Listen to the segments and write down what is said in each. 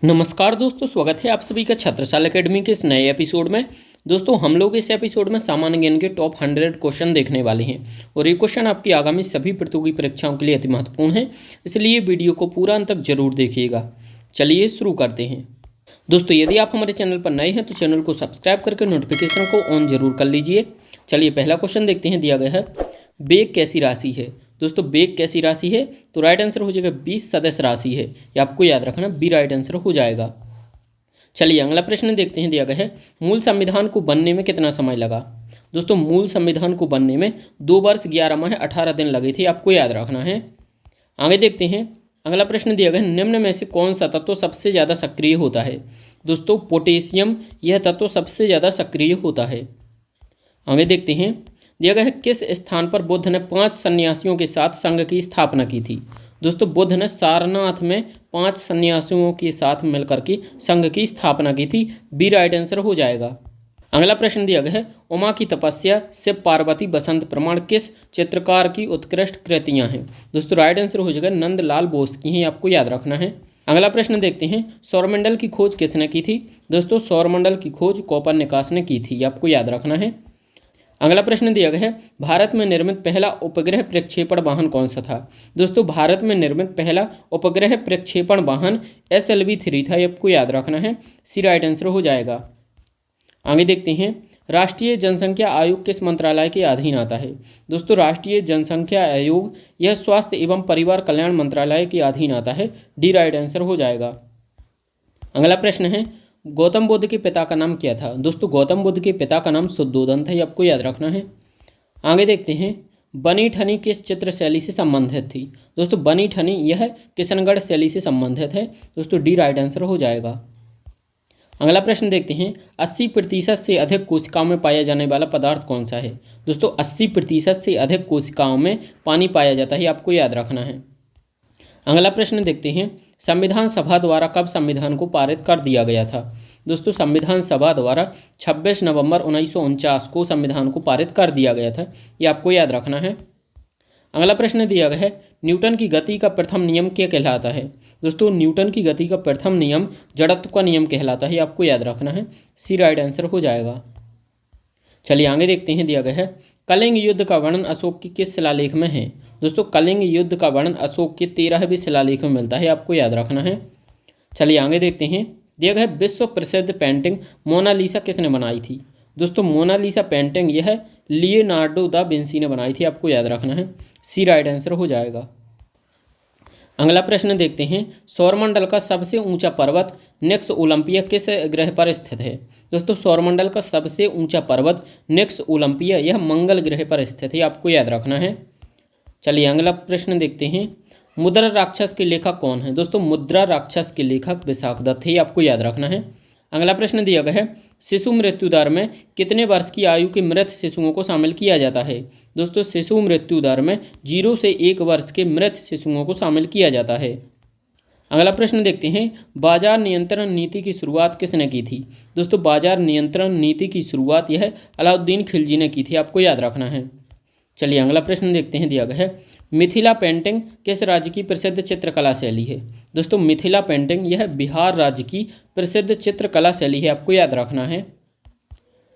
नमस्कार दोस्तों, स्वागत है आप सभी का छत्रसाल एकेडमी के इस नए एपिसोड में। दोस्तों, हम लोग इस एपिसोड में सामान्य ज्ञान के टॉप 100 क्वेश्चन देखने वाले हैं और ये क्वेश्चन आपकी आगामी सभी प्रतियोगी परीक्षाओं के लिए अति महत्वपूर्ण है, इसलिए वीडियो को पूरा अंत तक जरूर देखिएगा। चलिए शुरू करते हैं। दोस्तों, यदि आप हमारे चैनल पर नए हैं तो चैनल को सब्सक्राइब करके नोटिफिकेशन को ऑन जरूर कर लीजिए। चलिए पहला क्वेश्चन देखते हैं। दिया गया है, बेग कैसी राशि है। दोस्तों, बेग कैसी राशि है तो राइट आंसर हो जाएगा 20 सदस्य राशि है। ये आपको याद रखना, बी राइट आंसर हो जाएगा। चलिए अगला प्रश्न देखते हैं। दिया गया है, मूल संविधान को बनने में कितना समय लगा। दोस्तों, मूल संविधान को बनने में 2 वर्ष 11 माह 18 दिन लगे थे, आपको याद रखना है। आगे देखते हैं। अगला प्रश्न दिया गया है, निम्न में से कौन सा तत्व सबसे ज़्यादा सक्रिय होता है। दोस्तों, पोटेशियम यह तत्व सबसे ज़्यादा सक्रिय होता है। आगे देखते हैं। दिया गया है, किस स्थान पर बुद्ध ने 5 सन्यासियों के साथ संघ की स्थापना की थी। दोस्तों, बुद्ध ने सारनाथ में 5 सन्यासियों के साथ मिलकर के संघ की स्थापना की थी। बी राइट आंसर हो जाएगा। अगला प्रश्न दिया गया है, उमा की तपस्या, शिव पार्वती, बसंत प्रमाण किस चित्रकार की उत्कृष्ट कृतियां हैं। दोस्तों, राइट आंसर हो जाएगा नंदलाल बोस की हैं, आपको याद रखना है। अगला प्रश्न देखते हैं, सौरमंडल की खोज किसने की थी। दोस्तों, सौरमंडल की खोज कोपरनिकस ने की थी, आपको याद रखना है। अगला प्रश्न दिया गया है, भारत में निर्मित पहला उपग्रह प्रक्षेपण वाहन कौन सा था। दोस्तों, भारत में निर्मित पहला उपग्रह प्रक्षेपण वाहन SLV-3 था, ये आपको याद रखना है। सी राइट आंसर हो जाएगा। आगे देखते हैं, राष्ट्रीय जनसंख्या आयोग किस मंत्रालय के अधीन आता है। दोस्तों, राष्ट्रीय जनसंख्या आयोग यह स्वास्थ्य एवं परिवार कल्याण मंत्रालय के अधीन आता है। डी राइट आंसर हो जाएगा। अगला प्रश्न है, गौतम बुद्ध के पिता का नाम क्या था। दोस्तों, गौतम बुद्ध के पिता का नाम शुद्धोदन था, ये आपको याद रखना है। आगे देखते हैं, बनी ठनी किस चित्र शैली से संबंधित थी। दोस्तों, बनी ठनी यह किशनगढ़ शैली से संबंधित है। दोस्तों, डी राइट आंसर हो जाएगा। अगला प्रश्न देखते हैं, 80% से अधिक कोशिकाओं में पाया जाने वाला पदार्थ कौन सा है। दोस्तों, 80% से अधिक कोशिकाओं में पानी पाया जाता है, आपको याद रखना है। अगला प्रश्न देखते हैं, संविधान सभा द्वारा कब संविधान को पारित कर दिया गया था। दोस्तों, संविधान सभा द्वारा 26 नवंबर 1949 को संविधान को पारित कर दिया गया था, ये आपको याद रखना है। अगला प्रश्न दिया गया है, न्यूटन की गति का प्रथम नियम क्या कहलाता है। दोस्तों, न्यूटन की गति का प्रथम नियम जड़त्व का नियम कहलाता है, आपको याद रखना है। सी राइट आंसर हो जाएगा। चलिए आगे देखते हैं। दिया गया है, कलिंग युद्ध का वर्णन अशोक के किस शिलालेख में है। दोस्तों, कलिंग युद्ध का वर्णन अशोक के 13वें शिलालेख में मिलता है, आपको याद रखना है। चलिए आगे देखते हैं। दिया गया है, विश्व प्रसिद्ध पेंटिंग मोनालिसा किसने बनाई थी। दोस्तों, मोनालिसा पेंटिंग यह लियोनार्डो दा विंसी ने बनाई थी, आपको याद रखना है। सी राइट आंसर हो जाएगा। अगला प्रश्न देखते हैं, सौरमंडल का सबसे ऊंचा पर्वत नेक्स ओलंपिया किस ग्रह पर स्थित है। दोस्तों, सौरमंडल का सबसे ऊंचा पर्वत नेक्स ओलंपिया यह मंगल ग्रह पर स्थित है, आपको याद रखना है। चलिए अगला प्रश्न देखते हैं, मुद्रा राक्षस के लेखक कौन है। दोस्तों, मुद्रा राक्षस के लेखक विशाख दत्त है, आपको याद रखना है। अगला प्रश्न दिया गया है, शिशु मृत्यु दर में कितने वर्ष की आयु के मृत शिशुओं को शामिल किया जाता है। दोस्तों, शिशु मृत्यु दर में 0 से 1 वर्ष के मृत शिशुओं को शामिल किया जाता है। अगला प्रश्न देखते हैं, बाजार नियंत्रण नीति की शुरुआत किसने की थी। दोस्तों, बाजार नियंत्रण नीति की शुरुआत यह अलाउद्दीन खिलजी ने की थी, आपको याद रखना है। चलिए अगला प्रश्न देखते हैं। दिया गया है, मिथिला पेंटिंग किस राज्य की प्रसिद्ध चित्रकला शैली है। दोस्तों, मिथिला पेंटिंग यह बिहार राज्य की प्रसिद्ध चित्रकला शैली है, आपको याद रखना है।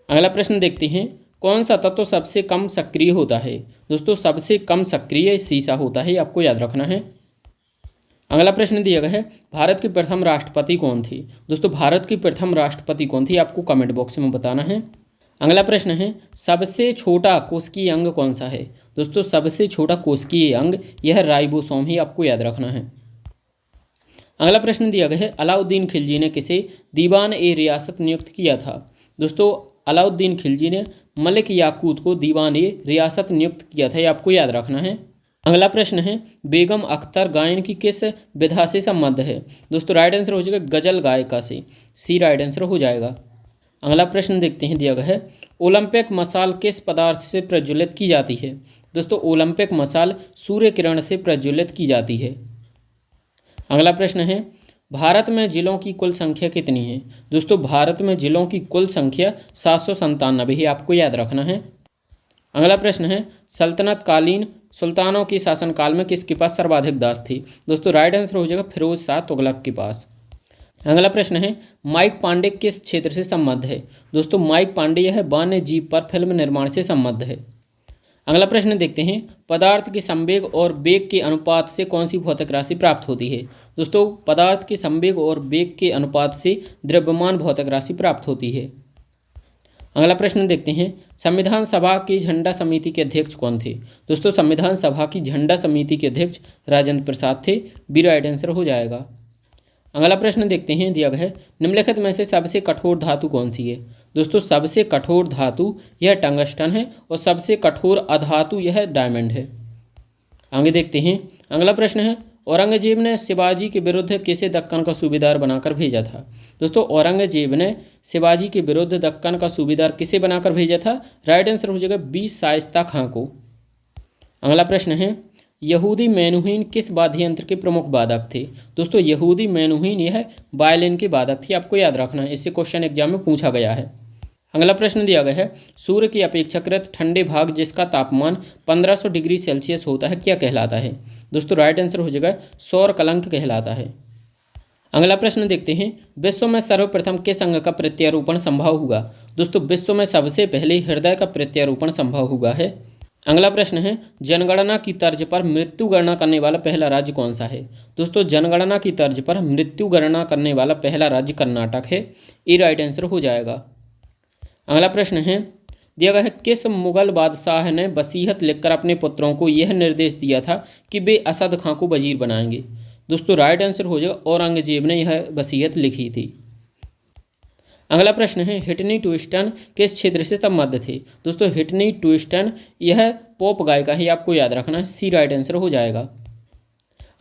अगला प्रश्न देखते हैं, कौन सा तत्व सबसे कम सक्रिय होता है। दोस्तों, सबसे कम सक्रिय सीसा होता है, आपको याद रखना है। अगला प्रश्न दिया गया है, भारत के प्रथम राष्ट्रपति कौन थे। दोस्तों, भारत के प्रथम राष्ट्रपति कौन थे, आपको कमेंट बॉक्स में बताना है। अगला प्रश्न है, सबसे छोटा कोशिकीय अंग कौन सा है। दोस्तों, सबसे छोटा कोशिकीय अंग यह राइबोसोम ही, आपको याद रखना है। अगला प्रश्न दिया गया है, अलाउद्दीन खिलजी ने किसे दीवान ए रियासत नियुक्त किया था। दोस्तों, अलाउद्दीन खिलजी ने मलिक याकूत को दीवान ए रियासत नियुक्त किया था, ये आपको याद रखना है। अगला प्रश्न है, बेगम अख्तर गायन की किस विधा से संबद्ध है। दोस्तों, राइट आंसर हो जाएगा गजल गायिका से। सी राइट आंसर हो जाएगा। अगला प्रश्न देखते हैं। दिया गया है, ओलंपिक मशाल किस पदार्थ से प्रज्वलित की जाती है। दोस्तों, ओलंपिक मशाल सूर्य किरण से प्रज्वलित की जाती है। अगला प्रश्न है, भारत में जिलों की कुल संख्या कितनी है। दोस्तों, भारत में जिलों की कुल संख्या 797 है, आपको याद रखना है। अगला प्रश्न है, सल्तनत कालीन सुल्तानों के शासनकाल में किसके पास सर्वाधिक दास थी। दोस्तों, राइट आंसर हो जाएगा फिरोज शाह तुगलक के पास। अगला प्रश्न है माइक पांडे किस क्षेत्र से संबद्ध है। दोस्तों माइक पांडे यह वन्य जीव पर फिल्म निर्माण से संबद्ध है। अगला प्रश्न देखते हैं पदार्थ के संवेग और वेग के अनुपात से कौन सी भौतिक राशि प्राप्त होती है। दोस्तों पदार्थ के संवेग और वेग के अनुपात से द्रव्यमान भौतिक राशि प्राप्त होती है। अगला प्रश्न देखते हैं संविधान सभा की झंडा समिति के अध्यक्ष कौन थे। दोस्तों संविधान सभा की झंडा समिति के अध्यक्ष राजेंद्र प्रसाद थे। बी राइट आंसर हो जाएगा। अगला प्रश्न देखते हैं दिया गया है निम्नलिखित में से सबसे कठोर धातु कौन सी है। दोस्तों सबसे कठोर धातु यह टंगस्टन है और सबसे कठोर अधातु यह डायमंड है। आगे देखते हैं अगला प्रश्न है औरंगजेब ने शिवाजी के विरुद्ध किसे दक्कन का सूबेदार बनाकर भेजा था। दोस्तों औरंगजेब ने शिवाजी के विरुद्ध दक्कन का सूबेदार किसे बनाकर भेजा था। राइट आंसर हो जाएगा बी शाइस्ता खां को। अगला प्रश्न है यहूदी मेनुहीन किस वाद्य यंत्र के प्रमुख वादक थे। दोस्तों यहूदी मेनुहीन यह वायलिन के वादक थे, आपको याद रखना है, इससे क्वेश्चन एग्जाम में पूछा गया है। अगला प्रश्न दिया गया है सूर्य के अपेक्षाकृत ठंडे भाग जिसका तापमान 1500 डिग्री सेल्सियस होता है क्या कहलाता है। दोस्तों राइट आंसर हो जाएगा सौर कलंक कहलाता है। अगला प्रश्न देखते हैं विश्व में सर्वप्रथम किस अंग का प्रत्यारोपण संभव हुआ। दोस्तों विश्व में सबसे पहले हृदय का प्रत्यारोपण संभव हुआ है। अगला प्रश्न है जनगणना की तर्ज पर मृत्यु गणना करने वाला पहला राज्य कौन सा है। दोस्तों जनगणना की तर्ज पर मृत्यु गणना करने वाला पहला राज्य कर्नाटक है। ए राइट आंसर हो जाएगा। अगला प्रश्न है दिया गया है किस मुगल बादशाह ने वसीयत लिखकर अपने पुत्रों को यह निर्देश दिया था कि वे असद खां को वजीर बनाएंगे। दोस्तों राइट आंसर हो जाएगा औरंगजेब ने यह वसीयत लिखी थी। अगला प्रश्न है हिटनी ट्विस्टन किस क्षेत्र से संबद्ध थे। दोस्तों हिटनी ट्विस्टन यह पॉप गायिका है, आपको याद रखना है। सी राइट आंसर हो जाएगा।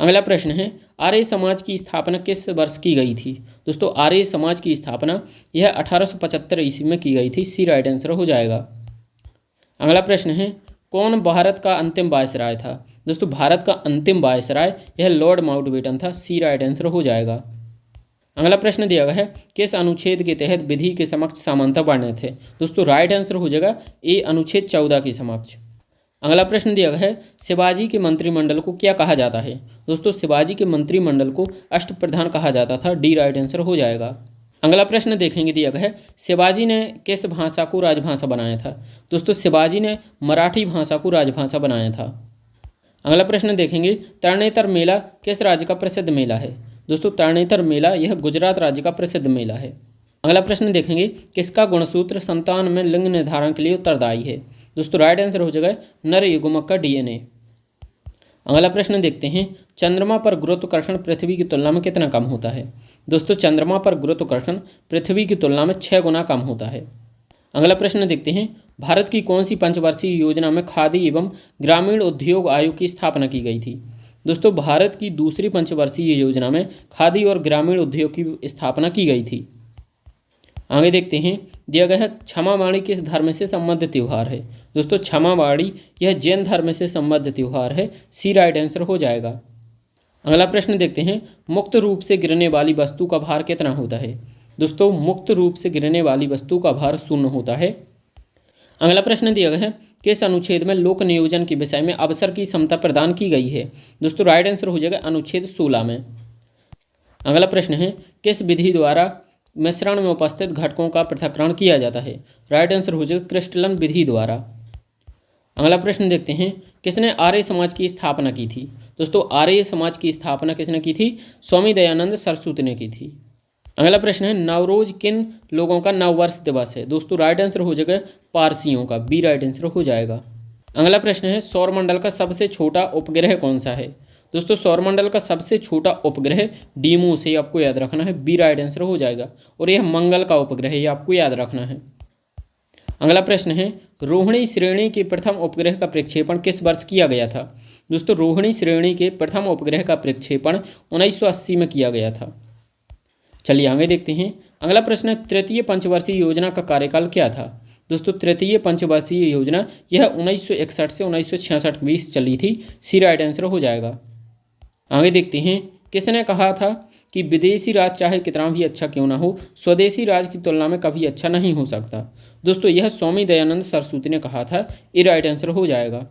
अगला प्रश्न है आर्य समाज की स्थापना किस वर्ष की गई थी। दोस्तों आर्य समाज की स्थापना यह 1875 ईस्वी में की गई थी। सी राइट आंसर हो जाएगा। अगला प्रश्न है कौन भारत का अंतिम वायसराय था। दोस्तों भारत का अंतिम वायसराय यह लॉर्ड माउंटबेटन था। सी राइट आंसर हो जाएगा। अगला प्रश्न दिया गया है किस अनुच्छेद के तहत विधि के समक्ष समानता वर्णित है। दोस्तों राइट आंसर हो जाएगा ए अनुच्छेद 14 के समक्ष। अगला प्रश्न दिया गया है शिवाजी के मंत्रिमंडल को क्या कहा जाता है। दोस्तों शिवाजी के मंत्रिमंडल को अष्टप्रधान कहा जाता था। डी राइट आंसर हो जाएगा। अगला प्रश्न देखेंगे दिया गया है शिवाजी ने किस भाषा को राजभाषा बनाया था। दोस्तों शिवाजी ने मराठी भाषा को राजभाषा बनाया था। अगला प्रश्न देखेंगे तरणेतर मेला किस राज्य का प्रसिद्ध मेला है। दोस्तों तरणेतर मेला यह गुजरात राज्य का प्रसिद्ध मेला है। अगला प्रश्न देखेंगे किसका गुणसूत्र संतान में लिंग निर्धारण के लिए उत्तरदायी है। दोस्तों राइट आंसर हो जाएगा नर युग्मक का डीएनए। अगला प्रश्न देखते हैं चंद्रमा पर गुरुत्वाकर्षण पृथ्वी की तुलना में कितना कम होता है। दोस्तों चंद्रमा पर गुरुत्वाकर्षण पृथ्वी की तुलना में 6 गुना कम होता है। अगला प्रश्न देखते हैं भारत की कौन सी पंचवर्षीय योजना में खादी एवं ग्रामीण उद्योग आयोग की स्थापना की गई थी। दोस्तों भारत की दूसरी पंचवर्षीय योजना में खादी और ग्रामीण उद्योग की स्थापना की गई थी। आगे देखते हैं दिया गया है क्षमावाणी किस धर्म से संबद्ध त्यौहार है। दोस्तों क्षमावाणी यह जैन धर्म से संबद्ध त्यौहार है। सी राइट आंसर हो जाएगा। अगला प्रश्न देखते हैं मुक्त रूप से गिरने वाली वस्तु का भार कितना होता है। दोस्तों मुक्त रूप से गिरने वाली वस्तु का भार 0 होता है। अगला प्रश्न दिया गया है किस अनुच्छेद में लोक नियोजन के विषय में अवसर की समता प्रदान की गई है। दोस्तों राइट आंसर हो जाएगा अनुच्छेद 16 में। अगला प्रश्न है किस विधि द्वारा मिश्रण में उपस्थित घटकों का पृथक्करण किया जाता है। राइट आंसर हो जाएगा क्रिस्टलन विधि द्वारा। अगला प्रश्न देखते हैं किसने आर्य समाज की स्थापना की थी। दोस्तों आर्य समाज की स्थापना किसने की थी। स्वामी दयानंद सरस्वती ने की थी। अगला प्रश्न है नवरोज किन लोगों का नववर्ष दिवस है। दोस्तों राइट आंसर हो जाएगा पारसियों का। बी राइट आंसर हो जाएगा। अगला प्रश्न है सौरमंडल का सबसे छोटा उपग्रह कौन सा है। दोस्तों सौरमंडल का सबसे छोटा उपग्रह डीमोस है, आपको याद रखना है। बी राइट आंसर हो जाएगा। और यह मंगल का उपग्रह है, आपको याद रखना है। अगला प्रश्न है रोहिणी श्रेणी के प्रथम उपग्रह का प्रक्षेपण किस वर्ष किया गया था। दोस्तों रोहिणी श्रेणी के प्रथम उपग्रह का प्रक्षेपण 1980 में किया गया था। चलिए आगे देखते हैं। अगला प्रश्न है तृतीय पंचवर्षीय योजना का कार्यकाल क्या था। दोस्तों तृतीय पंचवर्षीय योजना यह 1961 से 1966 के बीच चली थी। सी राइट आंसर हो जाएगा। आगे देखते हैं किसने कहा था कि विदेशी राज चाहे कितना भी अच्छा क्यों ना हो स्वदेशी राज की तुलना में कभी अच्छा नहीं हो सकता। दोस्तों यह स्वामी दयानंद सरस्वती ने कहा था। ये राइट आंसर हो जाएगा।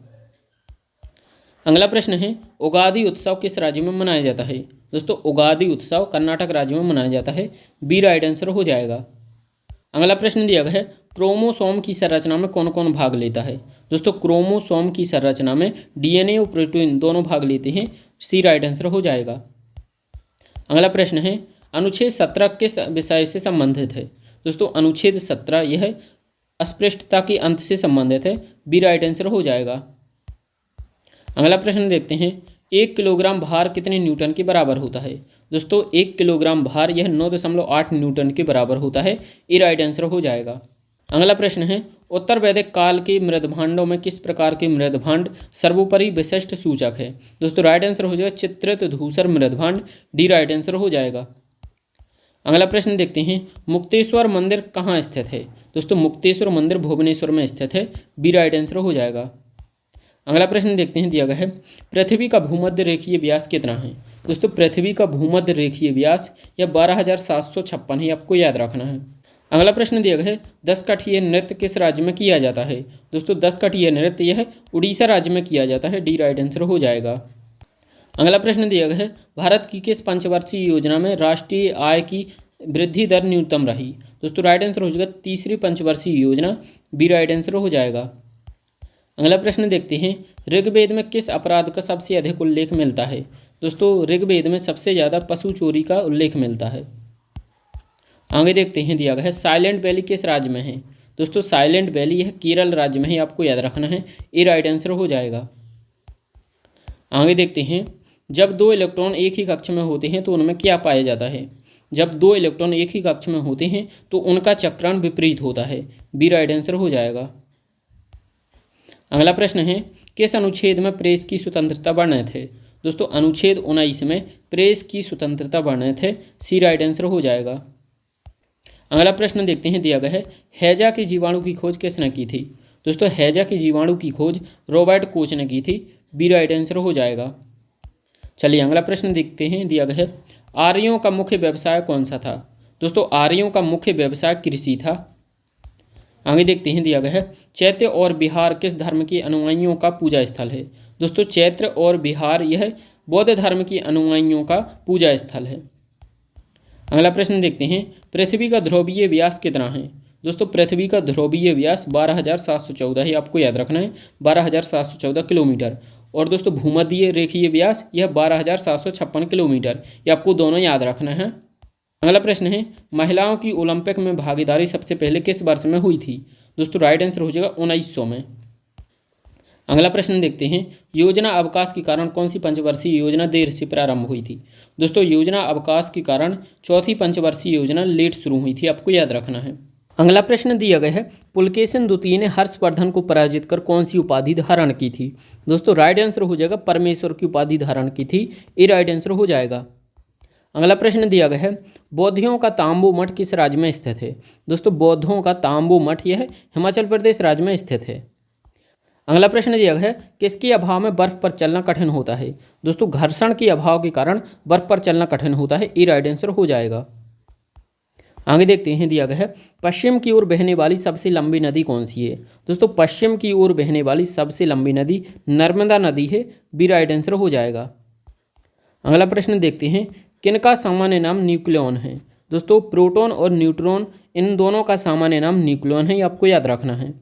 अगला प्रश्न है उगादि उत्सव किस राज्य में मनाया जाता है। दोस्तों उगादि उत्सव कर्नाटक राज्य में मनाया जाता है, बी राइट आंसर हो जाएगा। अगला प्रश्न दिया गया है क्रोमोसोम की संरचना में कौन कौन भाग लेता है। दोस्तों क्रोमोसोम की संरचना में डीएनए और प्रोटीन दोनों भाग लेते हैं, सी राइट आंसर हो जाएगा। अगला प्रश्न है अनुच्छेद 17 किस विषय से संबंधित है। दोस्तों अनुच्छेद 17 यह अस्पृश्यता के अंत से संबंधित है, बी राइट आंसर हो जाएगा। अगला प्रश्न देखते हैं 1 किलोग्राम भार कितने न्यूटन के बराबर होता है। दोस्तों 1 किलोग्राम भार यह 9.8 न्यूटन के बराबर होता है, ये राइट आंसर हो जाएगा। अगला प्रश्न है उत्तर वैदिक काल के मृदभांडों में किस प्रकार के मृदभांड सर्वोपरि विशिष्ट सूचक है। दोस्तों राइट आंसर हो जाएगा चित्रित धूसर मृदभांड, डी राइट आंसर हो जाएगा। अगला प्रश्न देखते हैं मुक्तेश्वर मंदिर कहाँ स्थित है। दोस्तों मुक्तेश्वर मंदिर भुवनेश्वर में स्थित है, बी राइट आंसर हो जाएगा। अगला प्रश्न देखते हैं दिया गया है पृथ्वी का भूमध्य रेखीय व्यास कितना है। दोस्तों पृथ्वी का भूमध्य रेखीय व्यास यह 12,756 है, आपको याद रखना है। अगला प्रश्न दिया गया है दशकठिया नृत्य किस राज्य में किया जाता है। दोस्तों दशकठिया नृत्य यह उड़ीसा राज्य में किया जाता है, डी राइट आंसर हो जाएगा। अगला प्रश्न दिया गया है भारत की किस पंचवर्षीय योजना में राष्ट्रीय आय की वृद्धि दर न्यूनतम रही। दोस्तों राइट आंसर हो जाएगा तीसरी पंचवर्षीय योजना, बी राइट आंसर हो जाएगा। अगला प्रश्न देखते हैं ऋग्वेद में किस अपराध का सबसे अधिक उल्लेख मिलता है। दोस्तों ऋग्वेद में सबसे ज़्यादा पशु चोरी का उल्लेख मिलता है। आगे देखते हैं दिया गया है साइलेंट वैली किस राज्य में है। दोस्तों साइलेंट वैली यह केरल राज्य में है, आपको याद रखना है, ये राइट आंसर हो जाएगा। आगे देखते हैं जब 2 इलेक्ट्रॉन एक ही कक्ष में होते हैं तो उनमें क्या पाया जाता है। जब 2 इलेक्ट्रॉन एक ही कक्ष में होते हैं तो उनका चक्रण विपरीत होता है, बी राइट आंसर हो जाएगा। अगला प्रश्न है किस अनुच्छेद में प्रेस की स्वतंत्रता वर्णित है। दोस्तों अनुच्छेद 19 में प्रेस की स्वतंत्रता वर्णित है, सी राइट आंसर हो जाएगा। अगला प्रश्न देखते हैं दिया गया है हैजा के जीवाणु की खोज किसने की थी। दोस्तों हैजा के जीवाणु की खोज रॉबर्ट कोच ने की थी, बी राइट आंसर हो जाएगा। चलिए अगला प्रश्न देखते हैं दिया गया है आर्यों का मुख्य व्यवसाय कौन सा था। दोस्तों आर्यों का मुख्य व्यवसाय कृषि था। आगे देखते हैं दिया गया है चैत्य और बिहार किस धर्म के अनुयायियों का पूजा स्थल है। दोस्तों चैत्र और बिहार यह बौद्ध धर्म के अनुयायियों का पूजा स्थल है। अगला प्रश्न देखते हैं पृथ्वी का ध्रुवीय व्यास कितना है। दोस्तों पृथ्वी का ध्रुवीय व्यास 12,714 है, आपको याद रखना है, 12,714 किलोमीटर। और दोस्तों भूमध्य रेखीय व्यास यह 12,756 किलोमीटर, ये आपको दोनों याद रखना है। अगला प्रश्न है महिलाओं की ओलंपिक में भागीदारी सबसे पहले किस वर्ष में हुई थी। दोस्तों राइट आंसर हो जाएगा 1900 में। अगला प्रश्न देखते हैं योजना अवकाश के कारण कौन सी पंचवर्षीय योजना देर से प्रारंभ हुई थी। दोस्तों योजना अवकाश के कारण चौथी पंचवर्षीय योजना लेट शुरू हुई थी, आपको याद रखना है। अगला प्रश्न दिया गया है पुलकेशिन द्वितीय ने हर्षवर्धन को पराजित कर कौन सी उपाधि धारण की थी। दोस्तों राइट आंसर हो जाएगा परमेश्वर की उपाधि धारण की थी, ये राइट आंसर हो जाएगा। अगला प्रश्न दिया गया है बौद्धियों का तांबू मठ किस राज्य में स्थित है। दोस्तों बौद्धों का तांबू मठ यह हिमाचल प्रदेश राज्य में स्थित है। अगला प्रश्न दिया गया है किसके अभाव में बर्फ पर चलना कठिन होता है। दोस्तों घर्षण के अभाव के कारण बर्फ पर चलना कठिन होता है, ये राइट आंसर हो जाएगा। आगे देखते हैं दिया गया है पश्चिम की ओर बहने वाली सबसे लंबी नदी कौन सी है। दोस्तों पश्चिम की ओर बहने वाली सबसे लंबी नदी नर्मदा नदी है, बी राइट आंसर हो जाएगा। अगला प्रश्न देखते हैं किनका सामान्य नाम न्यूक्लियॉन है। दोस्तों प्रोटॉन और न्यूट्रॉन इन दोनों का सामान्य नाम न्यूक्लियॉन है, ये आपको याद रखना है।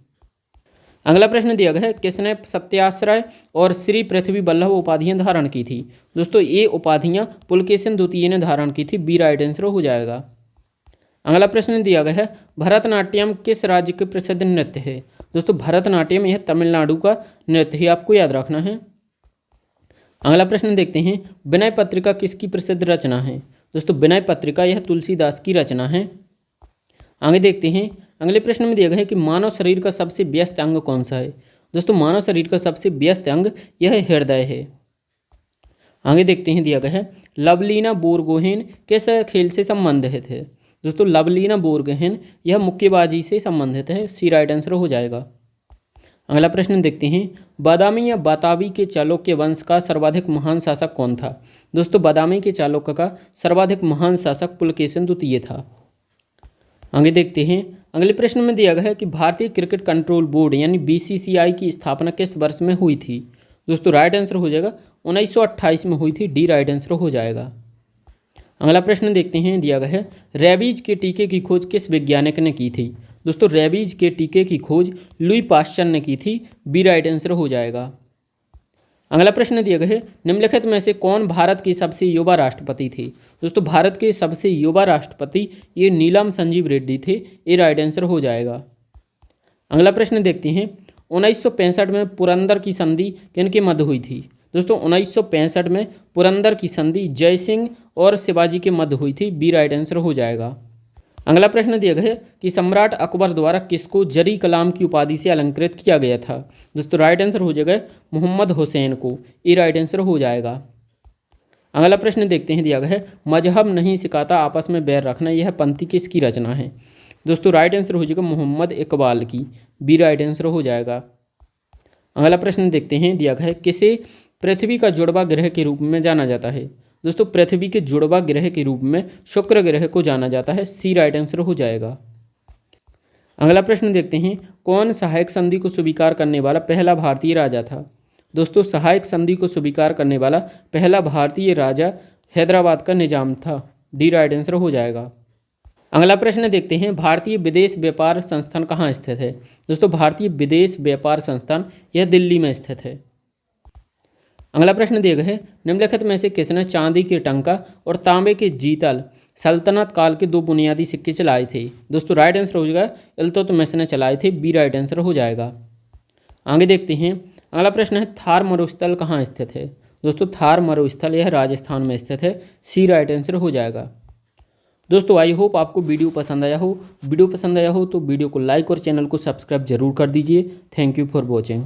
अगला प्रश्न दिया गया है किसने सत्याश्रय और श्री पृथ्वी वल्लभ उपाधियां धारण की थी। दोस्तों ये उपाधियां पुलकेशिन द्वितीय ने धारण की थी, बी राइट आंसर हो जाएगा। अगला प्रश्न दिया गया है भरतनाट्यम किस राज्य के प्रसिद्ध नृत्य है। दोस्तों भरतनाट्यम यह तमिलनाडु का नृत्य है, आपको याद रखना है। अगला प्रश्न देखते हैं विनय पत्रिका किसकी प्रसिद्ध रचना है। दोस्तों विनय पत्रिका यह तुलसीदास की रचना है। आगे देखते हैं अगले प्रश्न में दिया गया है कि मानव शरीर का सबसे व्यस्त अंग कौन सा है। दोस्तों मानव शरीर का सबसे व्यस्त अंग यह हृदय है। आगे देखते हैं दिया गया है लवलीना बोरगोहेन किस खेल से संबंधित है। दोस्तों लवलीना बोरगोहेन यह मुक्केबाजी से संबंधित है, सी राइट आंसर हो जाएगा। अगला प्रश्न देखते हैं बादामी या बातावी के चालुक्य वंश का सर्वाधिक महान शासक कौन था। दोस्तों बादामी के चालुक्य का सर्वाधिक महान शासक पुलकेशिन द्वितीय था। आगे देखते हैं अगले प्रश्न में दिया गया है कि भारतीय क्रिकेट कंट्रोल बोर्ड यानी बीसीसीआई की स्थापना किस वर्ष में हुई थी। दोस्तों राइट आंसर हो जाएगा 1928 में हुई थी, डी राइट आंसर हो जाएगा। अगला प्रश्न देखते हैं, दिया गया है रेबीज के टीके की खोज किस वैज्ञानिक ने की थी। दोस्तों रेबीज के टीके की खोज लुई पाश्चर ने की थी। बी राइट आंसर हो जाएगा। अगला प्रश्न दिया गया है निम्नलिखित में से कौन भारत के सबसे युवा राष्ट्रपति थे। दोस्तों भारत के सबसे युवा राष्ट्रपति ये नीलम संजीव रेड्डी थे। ये राइट आंसर हो जाएगा। अगला प्रश्न देखते हैं 1965 में पुरंदर की संधि किनके मध्य हुई थी। दोस्तों 1965 में पुरंदर की संधि जय सिंह और शिवाजी के मध्य हुई थी। बी राइट आंसर हो जाएगा। अगला प्रश्न दिया गया है कि सम्राट अकबर द्वारा किसको जरी कलाम की उपाधि से अलंकृत किया गया था। दोस्तों राइट आंसर हो जाएगा मोहम्मद हुसैन को। ये राइट आंसर हो जाएगा। अगला प्रश्न देखते हैं, दिया गया है मजहब नहीं सिखाता आपस में बैर रखना, यह पंक्ति किसकी रचना है। दोस्तों राइट आंसर हो जाएगा मोहम्मद इकबाल की। बी राइट आंसर हो जाएगा। अगला प्रश्न देखते हैं, दिया गया है किसे पृथ्वी का जुड़वा ग्रह के रूप में जाना जाता है। दोस्तों पृथ्वी के जुड़वा ग्रह के रूप में शुक्र ग्रह को जाना जाता है। सी राइट आंसर हो जाएगा। अगला प्रश्न देखते हैं कौन सहायक संधि को स्वीकार करने वाला पहला भारतीय राजा था। दोस्तों सहायक संधि को स्वीकार करने वाला पहला भारतीय राजा हैदराबाद का निजाम था। डी राइट आंसर हो जाएगा। अगला प्रश्न देखते हैं भारतीय विदेश व्यापार संस्थान कहाँ स्थित है। दोस्तों भारतीय विदेश व्यापार संस्थान यह दिल्ली में स्थित है। अगला प्रश्न दिया गया है निम्नलिखित में से किसने चांदी के टंका और तांबे के जीतल सल्तनत काल के 2 बुनियादी सिक्के चलाए थे। दोस्तों राइट आंसर हो जाएगा इल्तुतमिश ने चलाए थे। बी राइट आंसर हो जाएगा। आगे देखते हैं, अगला प्रश्न है थार मरुस्थल कहाँ स्थित है। दोस्तों थार मरुस्थल यह राजस्थान में स्थित है। सी राइट आंसर हो जाएगा। दोस्तों आई होप आपको वीडियो पसंद आया हो। वीडियो पसंद आया हो तो वीडियो को लाइक और चैनल को सब्सक्राइब जरूर कर दीजिए। Thank you for watching.